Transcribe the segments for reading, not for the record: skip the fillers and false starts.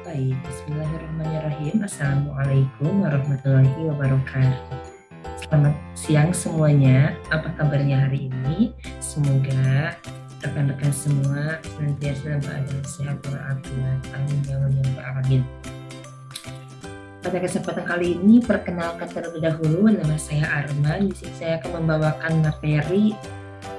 Baik, bismillahirrahmanirrahim. Assalamualaikum warahmatullahi wabarakatuh. Selamat siang semuanya. Apa kabarnya hari ini? Semoga rekan-rekan semua senantiasa dalam keadaan sehat walafiat. Amin ya rabbal alamin. Pada kesempatan kali ini, perkenalkan terlebih dahulu, nama saya Arman. Di sini saya akan membawakan materi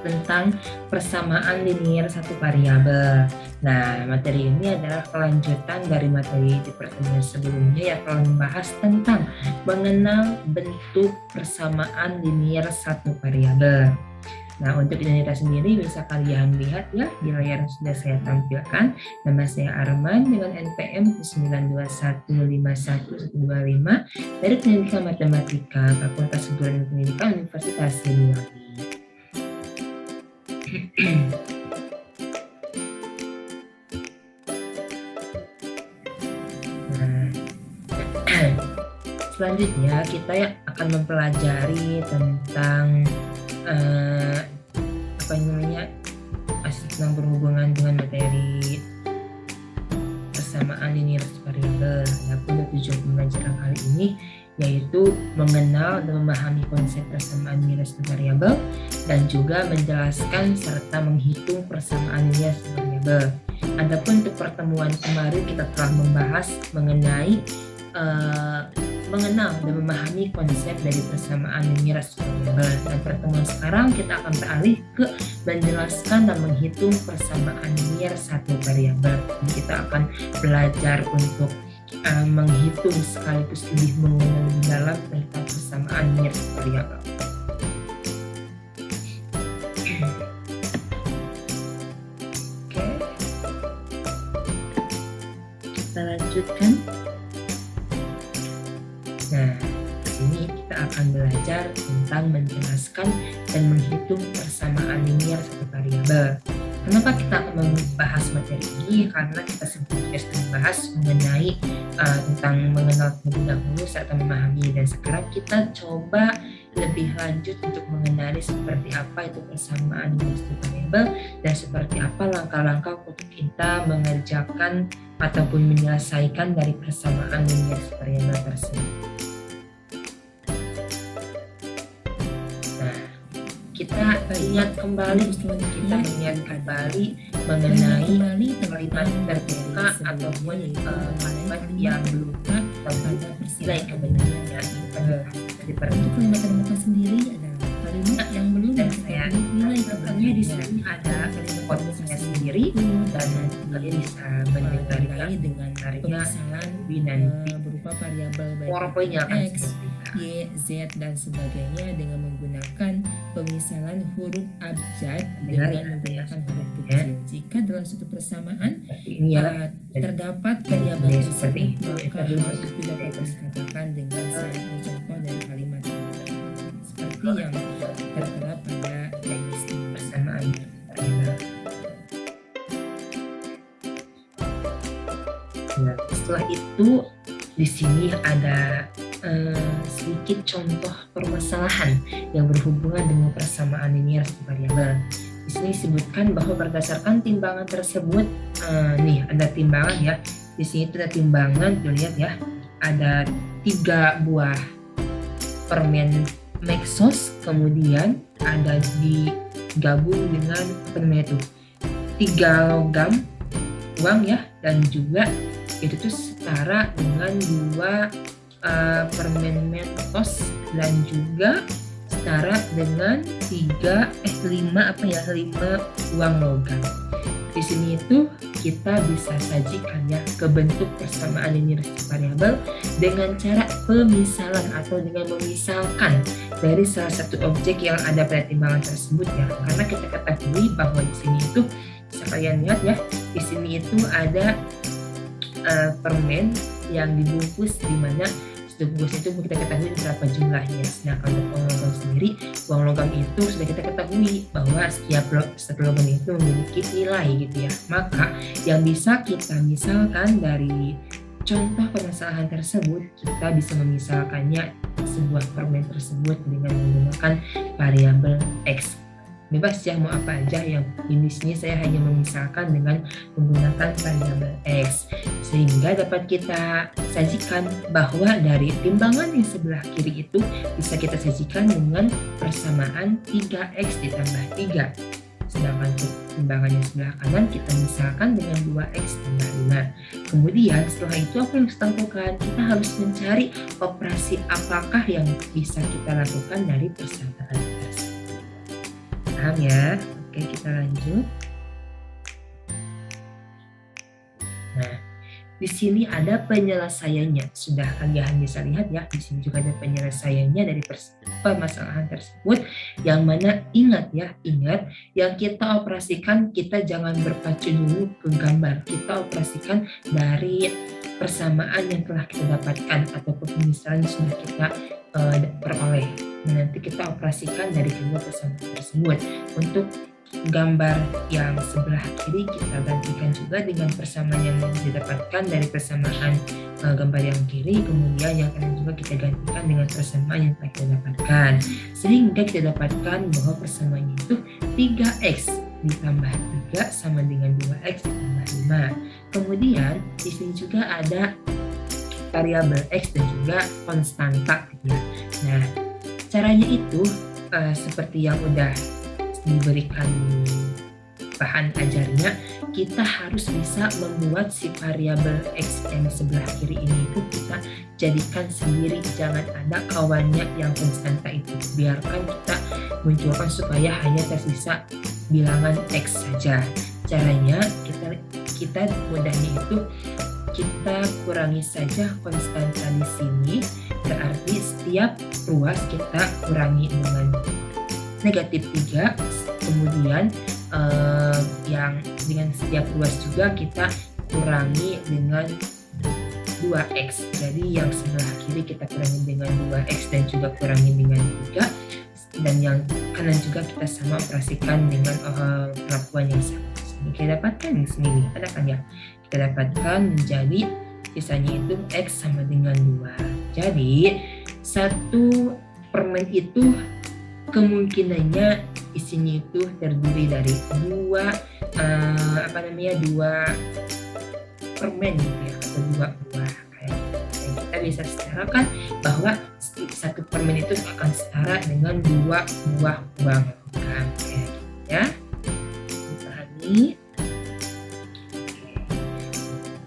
tentang persamaan linier satu variabel. Nah, materi ini adalah kelanjutan dari materi di pertemuan sebelumnya yang telah membahas tentang mengenal bentuk persamaan linier satu variabel. Nah, untuk identitas sendiri bisa kalian lihat ya di layar yang sudah saya tampilkan. Nama saya Arman dengan NPM 9215125 dari Pendidikan Matematika Fakultas Keguruan dan Pendidikan Universitas Siliwangi. Selanjutnya kita akan mempelajari tentang tentang berhubungan dengan materi persamaan linier variabel. Adapun tujuan pembelajaran kali ini yaitu mengenal dan memahami konsep persamaan linier variabel dan juga menjelaskan serta menghitung persamaan linier variabel. Adapun untuk pertemuan kemarin kita telah membahas mengenai mengenal dan memahami konsep dari persamaan linier variabel. Dan pertemuan sekarang kita akan beralih ke menjelaskan dan menghitung persamaan linier satu variabel. Jadi kita akan belajar untuk menghitung sekaligus lebih mengenal lebih dalam tentang persamaan linier variabel. Oke, kita lanjutkan. Nah, di sini kita akan belajar tentang menjelaskan dan menghitung persamaan linier satu variabel. Kenapa kita akan membahas materi ini? Karena kita sebelumnya sudah membahas mengenai tentang mengenal terlebih dahulu serta memahami, dan sekarang kita coba lebih lanjut untuk mengenali seperti apa itu persamaan linier satu variabel dan seperti apa langkah-langkah untuk kita mengerjakan ataupun menyelesaikan dari persamaan linier variabel tersebut. Kita ingat kembali mengenai kalimat terbuka ataupun kalimat yang belum terbuka nilai kebenarannya. Untuk kalimat terbuka sendiri adalah kalimat yang belum terbuka nilai kebenarannya. Di sini ada kalimat potensinya sendiri dan kalian bisa mendengarkan dengan karya Winanti berupa variabel baik X, Y, Z dan sebagainya dengan menggunakan pemisalan huruf abjad dengan menggunakan huruf kecil. Jika dalam suatu persamaan terdapat variabel seperti itu, maka hal itu dapat dikatakan dengan contoh dari kalimat seperti yang tertera pada definisi persamaan. Nah, setelah itu di sini ada sedikit contoh permasalahan yang berhubungan dengan persamaan linier satu variabel. Di sini disebutkan bahwa berdasarkan timbangan tersebut, nih ada timbangan ya. Di sini itu ada timbangan, tuh lihat ya. Ada 3 buah permen Maxos, kemudian ada digabung dengan 3 logam uang ya, dan juga itu tuh setara dengan 2 permen Mentos dan juga setara dengan 5 uang logam. Di sini itu kita bisa sajikan ya ke bentuk persamaan linier variabel dengan cara pemisalan atau dengan memisalkan dari salah satu objek yang ada pada timbangan tersebut ya. Karena kita ketahui bahwa di sini itu bisa kalian lihat ya, di sini itu ada permen yang dibungkus, di mana bungkus itu kita ketahui berapa jumlahnya. Sedangkan untuk uang logam sendiri, uang logam itu sudah kita ketahui bahwa setiap logam itu memiliki nilai gitu ya. Maka yang bisa kita misalkan dari contoh permasalahan tersebut, kita bisa memisalkannya sebuah permen tersebut dengan menggunakan variabel X. bebas ya, mau apa aja. Yang di sini saya hanya memisahkan dengan menggunakan variabel X, sehingga dapat kita sajikan bahwa dari timbangan yang sebelah kiri itu bisa kita sajikan dengan persamaan 3X ditambah 3. Sedangkan untuk timbangan yang sebelah kanan kita misalkan dengan 2X tambah 5. Kemudian setelah itu apa yang kita lakukan? Kita harus mencari operasi apakah yang bisa kita lakukan dari persamaan tersebut. Paham ya? Oke, kita lanjut. Nah, di sini ada penyelesaiannya. Sudah kalian bisa lihat ya, di sini juga ada penyelesaiannya dari permasalahan tersebut. Yang mana ingat yang kita operasikan, kita jangan berpacu dulu ke gambar. Kita operasikan dari persamaan yang telah kita dapatkan ataupun misalnya sudah kita peroleh. Nanti kita operasikan dari kedua persamaan tersebut. Untuk gambar yang sebelah kiri kita gantikan juga dengan persamaan yang didapatkan dari persamaan gambar yang kiri, kemudian yang kanan juga kita gantikan dengan persamaan yang telah kita dapatkan, sehingga kita dapatkan bahwa persamaannya itu 3X ditambah 3 sama dengan 2X ditambah 5. Kemudian di sini juga ada variabel X dan juga konstanta ya. Nah, caranya itu seperti yang udah diberikan bahan ajarnya, kita harus bisa membuat si variabel X yang sebelah kiri ini itu kita jadikan sendiri, jangan ada kawannya yang konstanta itu, biarkan kita munculkan supaya hanya tersisa bilangan X saja. Caranya kita mudahnya itu kita kurangi saja konstanta di sini, berarti setiap ruas kita kurangi dengan negatif 3, kemudian yang dengan setiap ruas juga kita kurangi dengan 2X. Jadi yang sebelah kiri kita kurangi dengan 2X dan juga kurangi dengan 3, dan yang kanan juga kita sama operasikan dengan perlakuan yang sama. Ini kita dapatkan di sini nih, ada kan ya? Kita dapatkan menjadi sisanya itu X sama dengan 2. Jadi satu permen itu kemungkinannya isinya itu terdiri dari dua permen gitu ya, atau 2 buah kayak gitu. Dan kita bisa setarakan bahwa satu permen itu akan setara dengan 2 buah uang kayak gitu ya. Dipahami?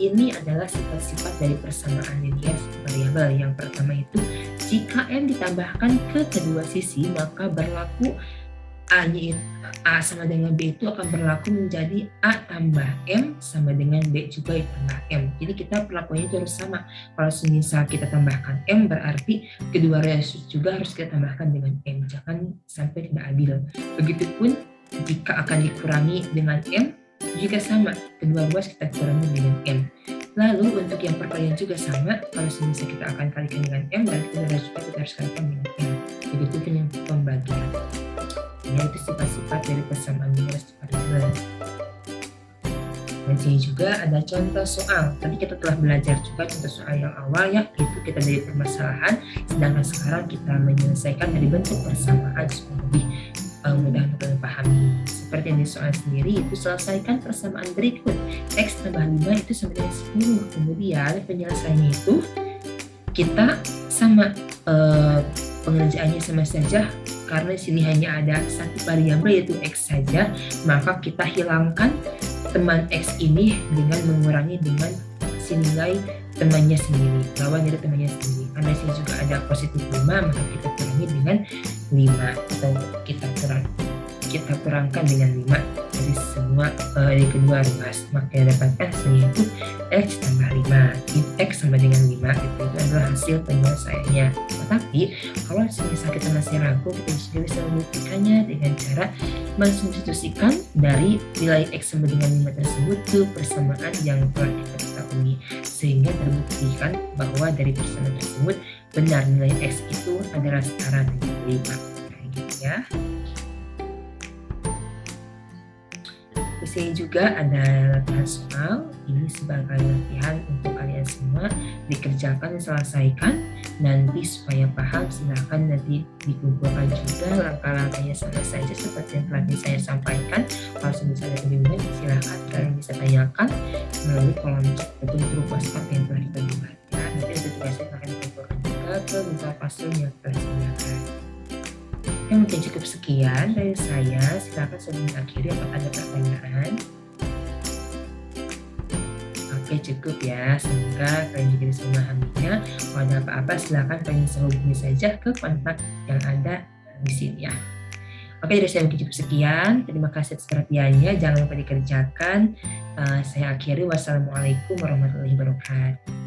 Ini adalah sifat-sifat dari persamaan linear variabel. Yang pertama itu, jika M ditambahkan ke kedua sisi, maka berlaku A sama dengan B itu akan berlaku menjadi A tambah M sama dengan B juga tambah M. Jadi kita perlakuannya itu harus sama. Kalau misal kita tambahkan M, berarti kedua ruas juga harus kita tambahkan dengan M. Jangan sampai tidak adil. Begitupun jika akan dikurangi dengan M, juga sama, kedua ruas kita kurangi dengan M. Lalu untuk yang perkalian juga sama, kalau misal kita akan kalikan dengan M, berarti kedua ruas juga kita harus kalikan dengan M. Begitupun yang pembagian. Ini itu sifat-sifat dari persamaan linear variabel. Dan sini juga ada contoh soal. Tadi kita telah belajar juga contoh soal yang awal ya, itu kita dari permasalahan, sedangkan sekarang kita menyelesaikan dari bentuk persamaan supaya lebih mudah untuk dipahami. Seperti yang di soal sendiri, itu selesaikan persamaan berikut. X tambah 5 itu sama dengan 10. Kemudian penyelesaiannya itu kita sama, pengerjaannya sama saja, karena di sini hanya ada satu variabel yaitu X saja, maka kita hilangkan teman X ini dengan mengurangi dengan si nilai temannya sendiri, lawan dari temannya sendiri. Karena di sini juga ada positif 5, maka kita kurangi dengan 5, atau kita kurangkan dengan 5 dari semua dari kedua ruas, maka yang dapatkan hasilnya itu X tambah 5. X sama dengan 5 itu adalah hasil penyelesaiannya. Tetapi kalau misal kita masih ragu, kita juga bisa membuktikannya dengan cara mensubstitusikan dari nilai X sama dengan 5 tersebut ke persamaan yang telah kita ketahui, sehingga terbuktikan bahwa dari persamaan tersebut benar nilai X itu adalah setara dengan 5. Kayak gitu ya. Di sini juga ada latihan soal. Ini sebagai latihan untuk kalian semua dikerjakan, diselesaikan. Nanti supaya paham, silakan nanti dikumpulkan juga langkah-langkahnya sama saja seperti yang telah saya sampaikan. Kalau misalnya bingung, silakan kalian bisa tanyakan melalui kolom chat ataupun grup WhatsApp yang telah kita buat. Ya, nanti ada tugasnya akan dikumpulkan juga ke Google Classroom yang telah disediakan. Oke, mungkin cukup sekian dari saya. Silakan sebelum akhiri apakah ada pertanyaan? Oke, cukup ya. Semoga kalian juga bisa memahaminya. Kalau ada apa-apa, silakan kalian bisa hubungi saja ke kontak yang ada di sini ya. Oke, dari saya mungkin cukup sekian. Terima kasih atas perhatiannya. Jangan lupa dikerjakan. Saya akhiri. Wassalamualaikum warahmatullahi wabarakatuh.